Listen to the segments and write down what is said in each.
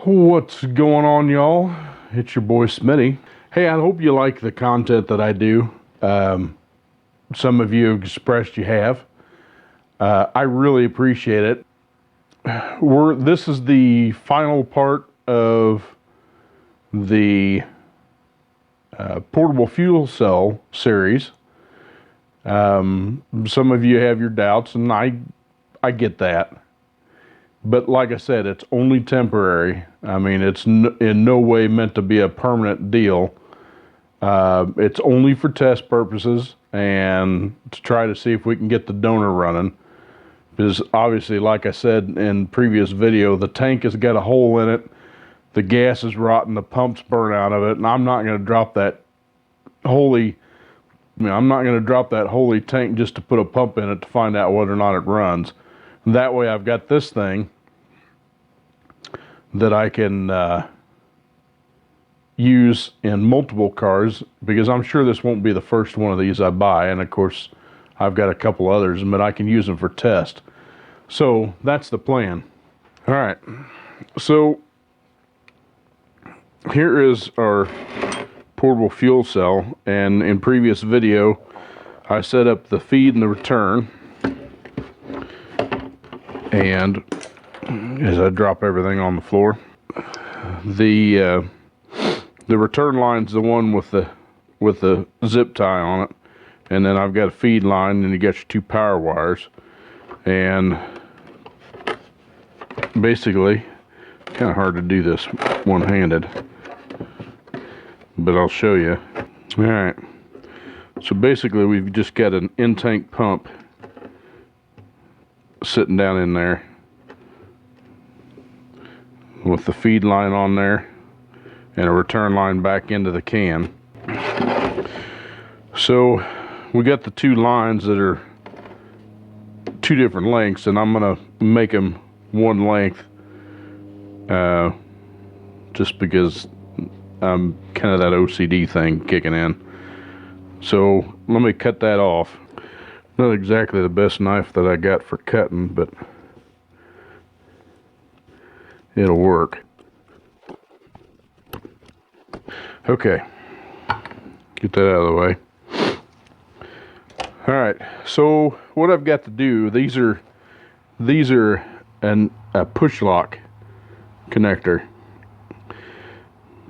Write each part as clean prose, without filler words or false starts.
What's going on, y'all? It's your boy Smitty. Hey, I hope you like the content that I do. Some of you have expressed you have. I really appreciate it. This is the final part of the portable fuel cell series. Some of you have your doubts, and I get that. But like I said, it's only temporary. I mean, it's in no way meant to be a permanent deal. It's only for test purposes and to try to see if we can get the donor running. Because obviously, like I said in previous video, the tank has got a hole in it. The gas is rotten, the pump's burnt out of it, and I'm not going to drop that holy tank just to put a pump in it to find out whether or not it runs. And that way I've got this thing that I can use in multiple cars, because I'm sure this won't be the first one of these I buy, and of course I've got a couple others, but I can use them for test. So that's the plan. All right, so here is our portable fuel cell, and in previous video I set up the feed and the return, and as I drop everything on the floor, the return line's the one with the zip tie on it, and then I've got a feed line, and you got your two power wires, and basically kind of hard to do this one-handed, but I'll show you. All right, so basically we've just got an in-tank pump sitting down in there with the feed line on there and a return line back into the can. So we got the two lines that are two different lengths, and I'm gonna make them one length just because I'm kind of that OCD thing kicking in. So let me cut that off. Not exactly the best knife that I got for cutting, but it'll work. Okay, get that out of the way. All right, so what I've got to do, these are a Pushlock connector.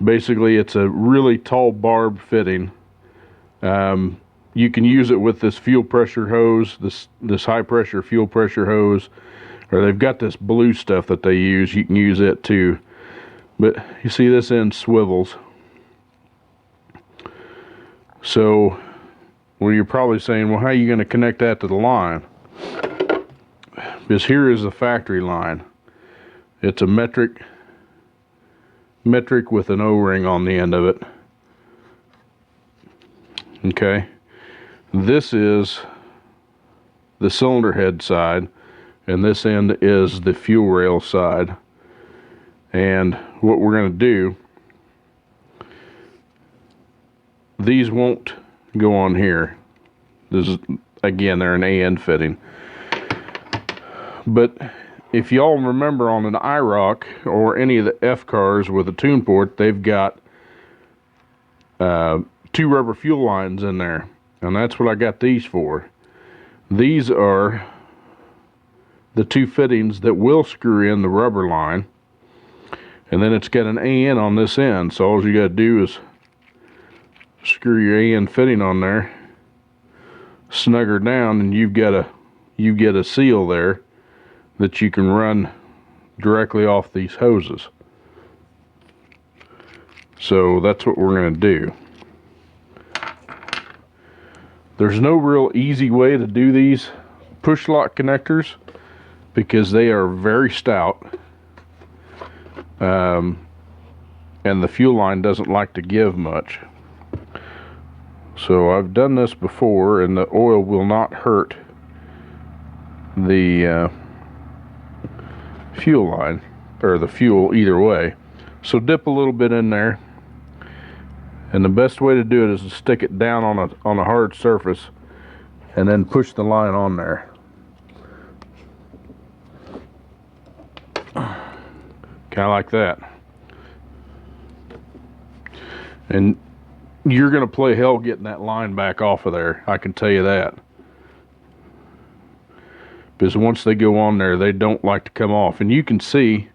Basically, it's a really tall barb fitting. You can use it with this fuel pressure hose, this high pressure fuel pressure hose, or they've got this blue stuff that they use. You can use it too. But you see this end swivels. So, well, you're probably saying, well, how are you going to connect that to the line? Because here is the factory line. It's a metric with an O-ring on the end of it. Okay. This is the cylinder head side, and this end is the fuel rail side. And what we're going to do, these won't go on here. This is, again, they're an AN fitting. But if y'all remember, on an IrocZ or any of the F cars with a tune port, they've got two rubber fuel lines in there. And that's what I got these for. These are the two fittings that will screw in the rubber line. And then it's got an AN on this end. So all you got to do is screw your AN fitting on there, snug her down, and you get a seal there that you can run directly off these hoses. So that's what we're going to do. There's no real easy way to do these Pushlock connectors because they are very stout, and the fuel line doesn't like to give much. So I've done this before, and the oil will not hurt the fuel line, or the fuel either way. So dip a little bit in there, and the best way to do it is to stick it down on a hard surface and then push the line on there. Kind of like that. And you're going to play hell getting that line back off of there, I can tell you that. Because once they go on there, they don't like to come off. And you can see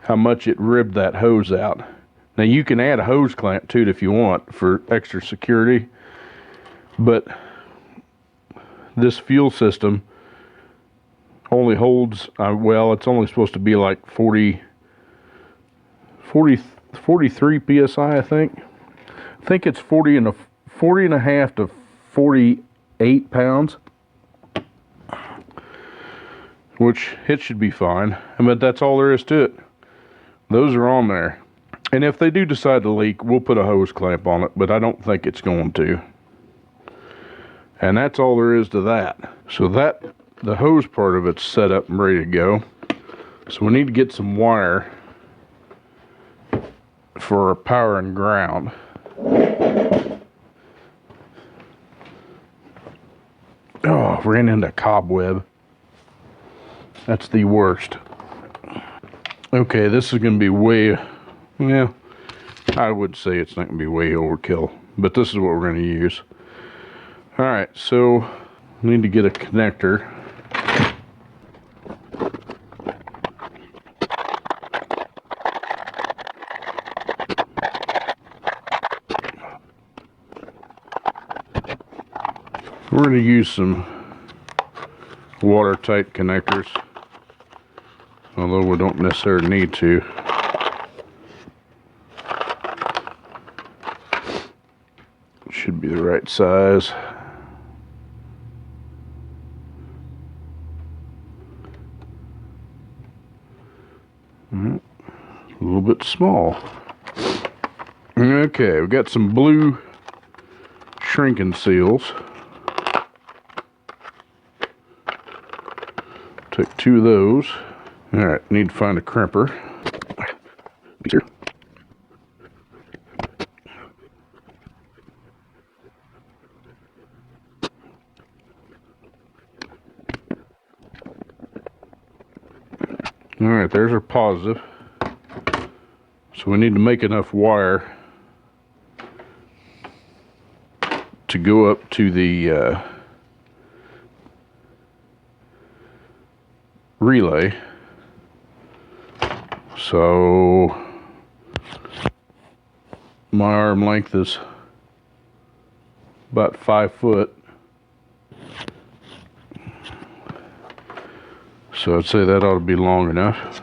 how much it ribbed that hose out. Now you can add a hose clamp to it if you want for extra security, but this fuel system only holds, well, it's only supposed to be like 43 psi, I think. I think it's 40 and a half to 48 pounds, which it should be fine. But that's all there is to it. Those are on there. And if they do decide to leak, we'll put a hose clamp on it, but I don't think it's going to. And that's all there is to that. So that, the hose part of it's set up and ready to go. So we need to get some wire for our power and ground. Oh, ran into a cobweb. That's the worst. Okay, this is going to be way, well, I would say it's not going to be way overkill, but this is what we're going to use. Alright, so we need to get a connector. We're going to use some watertight connectors, although we don't necessarily need to. Should be the right size. A little bit small. Okay, we've got some blue shrinking seals. Take 2 of those. Alright, need to find a crimper. Here. Alright, there's our positive. So we need to make enough wire to go up to the relay. So my arm length is about 5 foot. So I'd say that ought to be long enough.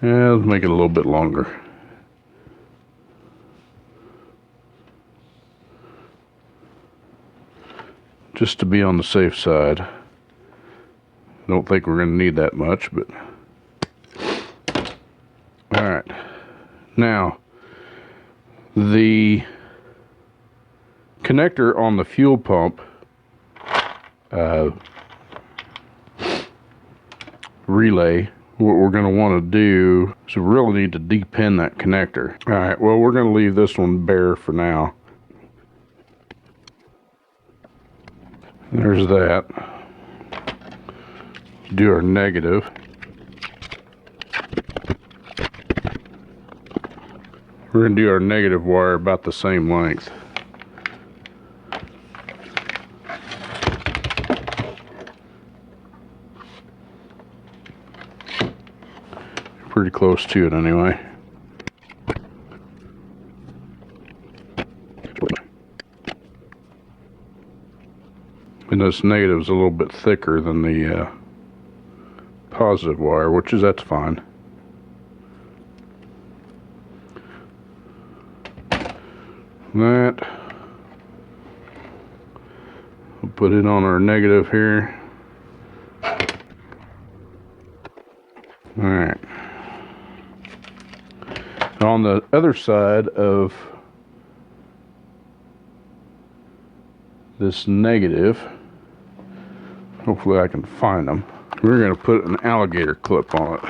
Yeah, let's make it a little bit longer. Just to be on the safe side. Don't think we're going to need that much, but alright. Now, the connector on the fuel pump relay, what we're going to want to do is we really need to depin that connector. Alright, well, we're going to leave this one bare for now. There's that. Do our negative. We're going to do our negative wire about the same length. Pretty close to it anyway. And this negative is a little bit thicker than the positive wire, that's fine. That, we'll put it on our negative here. Alright. On the other side of this negative, hopefully I can find them, we're going to put an alligator clip on it.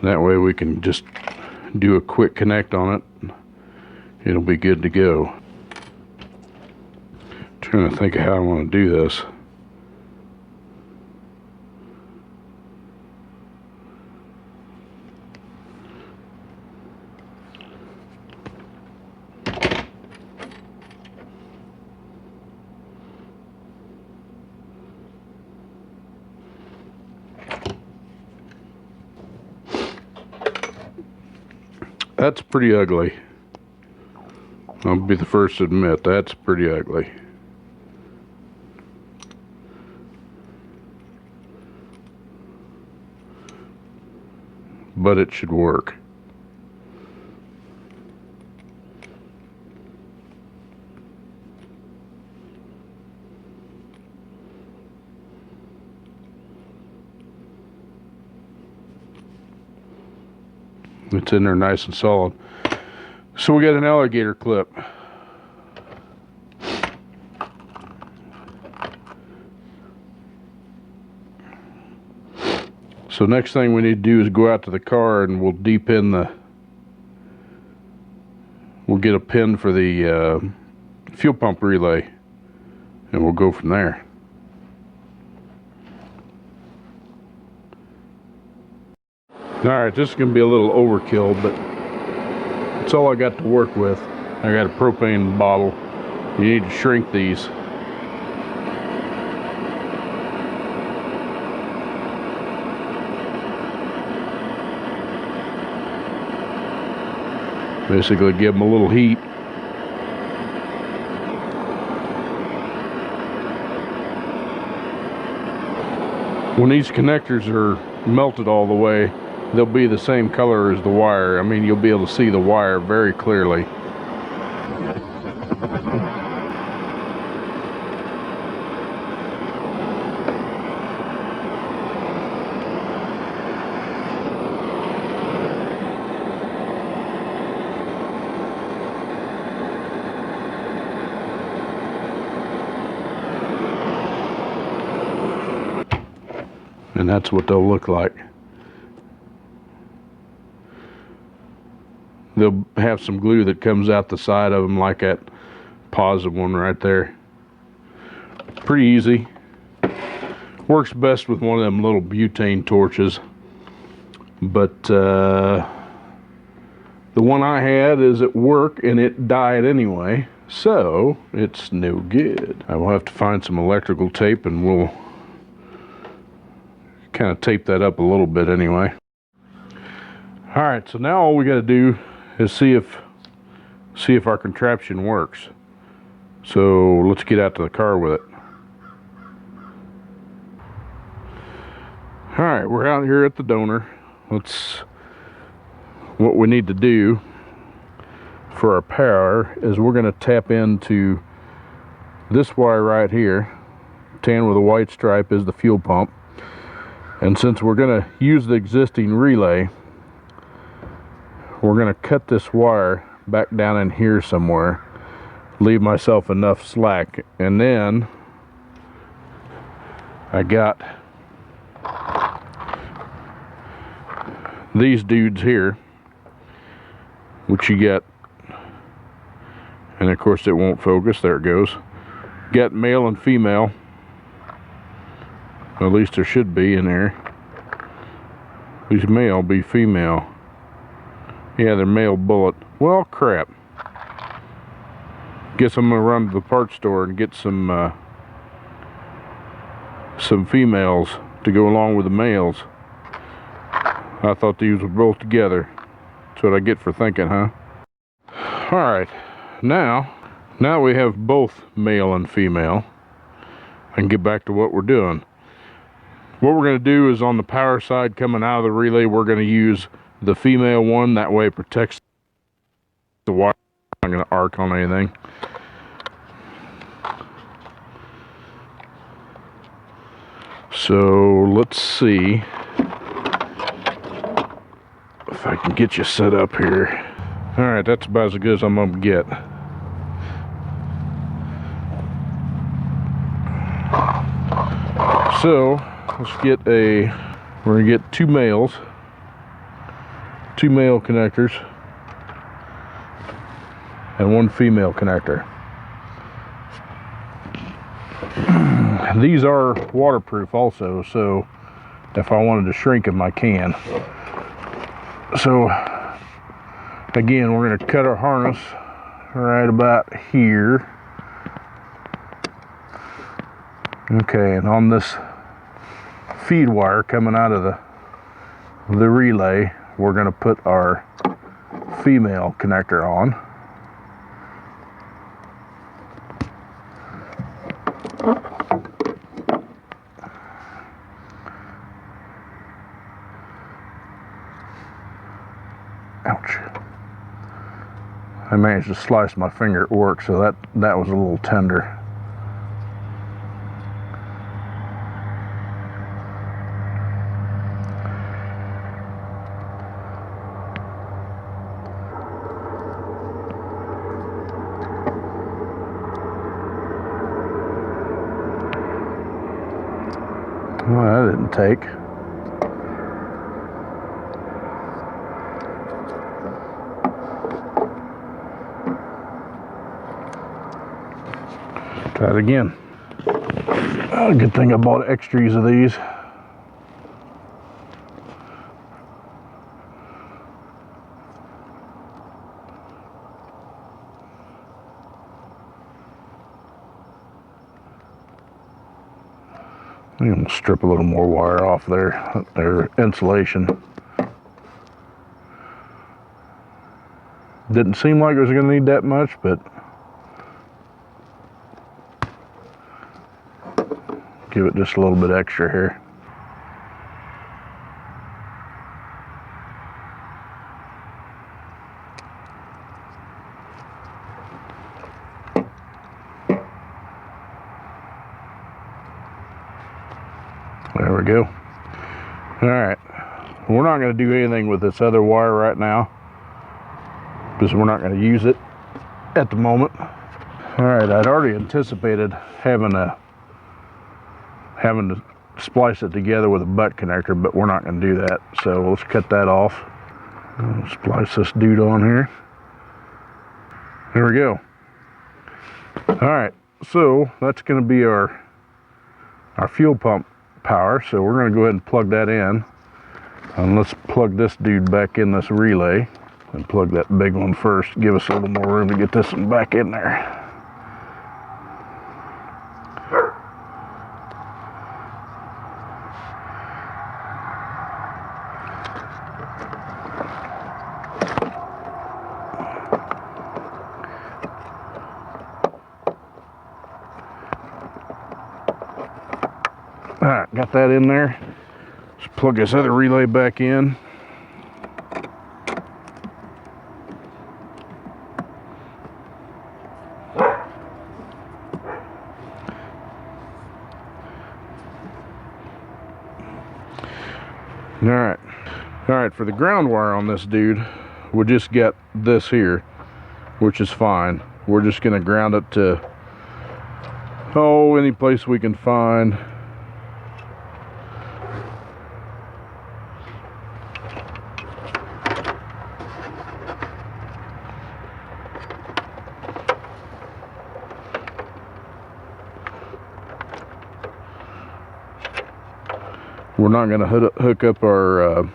That way we can just do a quick connect on it, it'll be good to go. Trying to think of how I want to do this. That's pretty ugly. I'll be the first to admit, that's pretty ugly. But it should work. It's in there nice and solid. So we got an alligator clip. So next thing we need to do is go out to the car and we'll de-pin the, we'll get a pin for the fuel pump relay, and we'll go from there. Alright, this is going to be a little overkill, but it's all I got to work with. I got a propane bottle. You need to shrink these. Basically give them a little heat. When these connectors are melted all the way, they'll be the same color as the wire. I mean, you'll be able to see the wire very clearly. And that's what they'll look like. They'll have some glue that comes out the side of them, like that positive one right there. Pretty easy. Works best with one of them little butane torches. But the one I had is at work and it died anyway, so it's no good. I will have to find some electrical tape and we'll kind of tape that up a little bit anyway. Alright, so now all we got to do is see if our contraption works. So let's get out to the car with it. Alright, we're out here at the donor. What we need to do for our power is we're going to tap into this wire right here. Tan with a white stripe is the fuel pump. And since we're going to use the existing relay, we're going to cut this wire back down in here somewhere, leave myself enough slack, and then I got these dudes here, which you get, and of course it won't focus, there it goes. Got male and female. At least there should be in there. These male be female. Yeah, they're male bullet. Well, crap. Guess I'm gonna run to the parts store and get some females to go along with the males. I thought these were both together. That's what I get for thinking, huh? Alright, now we have both male and female. I can get back to what we're doing. What we're going to do is on the power side coming out of the relay, we're going to use the female one. That way it protects the wire. I'm not going to arc on anything. So let's see if I can get you set up here. Alright, that's about as good as I'm going to get. So let's get we're gonna get two males 2 male connectors and 1 female connector. These are waterproof also, so if I wanted to shrink them, I can. So again, we're going to cut our harness right about here. Okay, and on this feed wire coming out of the relay, we're going to put our female connector on. Ouch. I managed to slice my finger at work, so that was a little tender. Well, that didn't take. Try it again. Oh, good thing I bought extras of these. I'm going to strip a little more wire off their insulation. Didn't seem like it was going to need that much, but give it just a little bit extra here. There we go. All right, we're not going to do anything with this other wire right now because we're not going to use it at the moment. All right, I'd already anticipated having to splice it together with a butt connector, but we're not going to do that. So let's cut that off. I'll splice this dude on here. There we go. All right, so that's going to be our fuel pump power. So we're going to go ahead and plug that in, and let's plug this dude back in this relay and plug that big one first. Give us a little more room to get this one back in there. All right, got that in there. Let's plug this other relay back in. All right, for the ground wire on this dude, we'll just get this here, which is fine. We're just gonna ground it to, any place we can find. We're not going to hook up our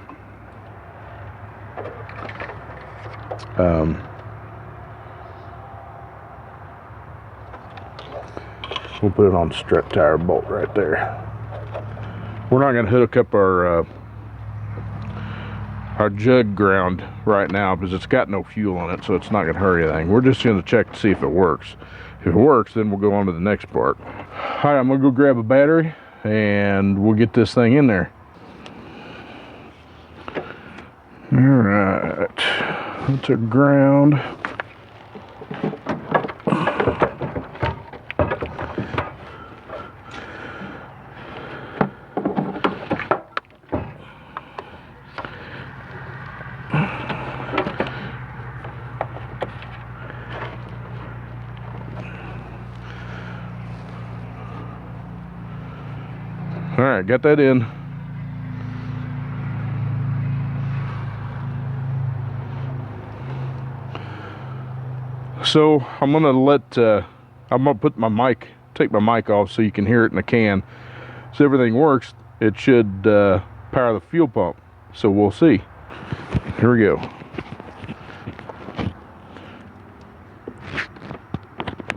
we'll put it on strut tire bolt right there. We're not going to hook up our jug ground right now because it's got no fuel in it, so it's not going to hurt anything. We're just going to check to see if it works. If it works, then we'll go on to the next part. All right, I'm going to go grab a battery and we'll get this thing in there. All right, that's our ground. All right, got that in. So I'm gonna put my mic, take my mic off so you can hear it in the can. So everything works, it should power the fuel pump. So we'll see. Here we go.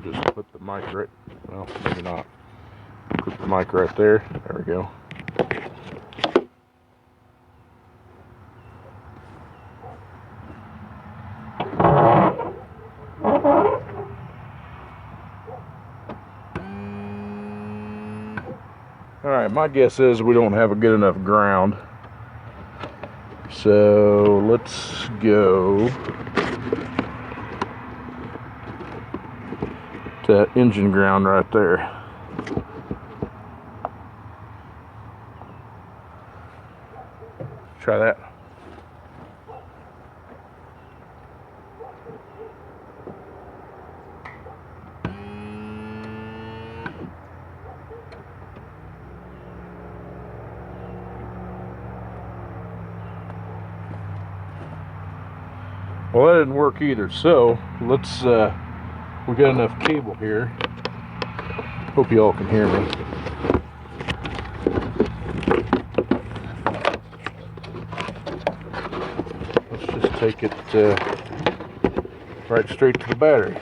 Just put the mic right, well, maybe not. Put the mic right there. There we go. Alright, my guess is we don't have a good enough ground. So let's go to engine ground right there. Try that. Well, that didn't work either, so let's, we got enough cable here. Hope you all can hear me. Let's just take it right straight to the battery.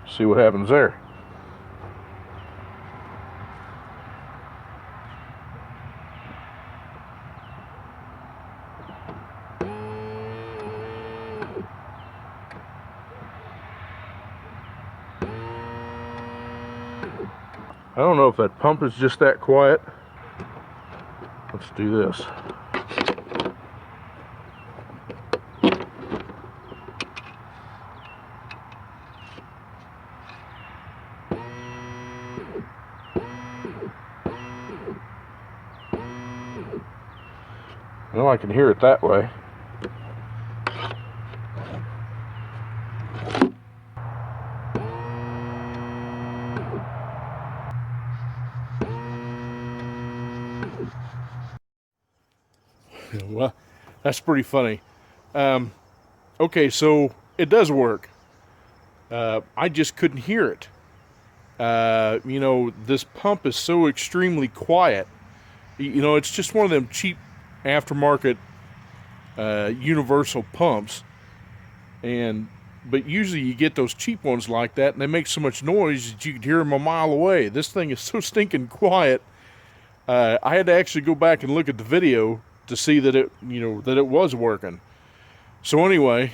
See what happens there. I don't know if that pump is just that quiet. Let's do this. Well, I can hear it that way. Well, that's pretty funny. Okay, so it does work. I just couldn't hear it. You know, this pump is so extremely quiet. You know, it's just one of them cheap aftermarket universal pumps. But usually you get those cheap ones like that, and they make so much noise that you could hear them a mile away. This thing is so stinking quiet. I had to actually go back and look at the video to see that it was working. So anyway,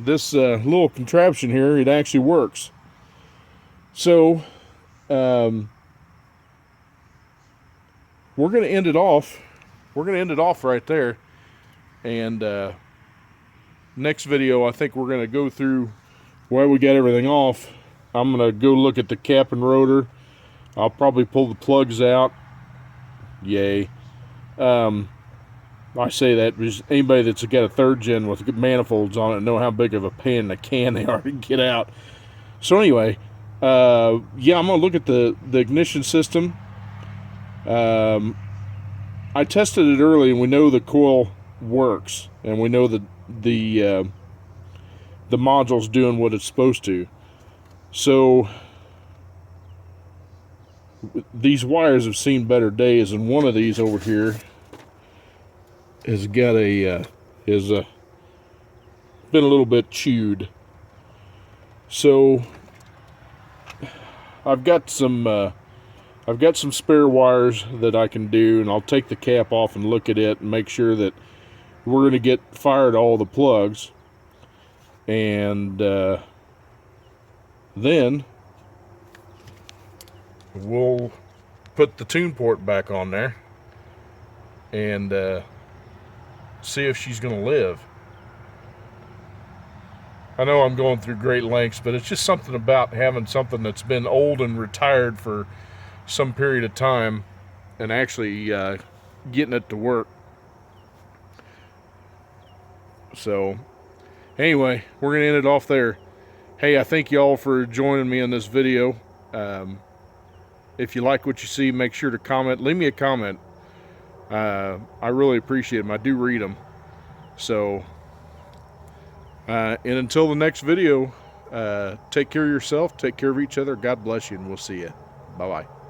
this little contraption here, it actually works. So we're going to end it off. We're going to end it off right there. And next video, I think we're going to go through where we got everything off. I'm going to go look at the cap and rotor. I'll probably pull the plugs out. Yay. I say that because anybody that's got a third gen with manifolds on it know how big of a pain in the can they are to get out. So anyway, yeah, I'm gonna look at the ignition system. I tested it early, and we know the coil works, and we know that the module's doing what it's supposed to. So these wires have seen better days, and one of these over here has got been a little bit chewed. So I've got some spare wires that I can do, and I'll take the cap off and look at it and make sure that we're going to get fired all the plugs, and then we'll put the tune port back on there and see if she's going to live. I know I'm going through great lengths, but it's just something about having something that's been old and retired for some period of time and actually getting it to work. So anyway, we're going to end it off there. Hey, I thank y'all for joining me in this video. If you like what you see, make sure to comment. Leave me a comment. I really appreciate them. I do read them. So, and until the next video, Take care of yourself. Take care of each other. God bless you, and we'll see you. Bye-bye.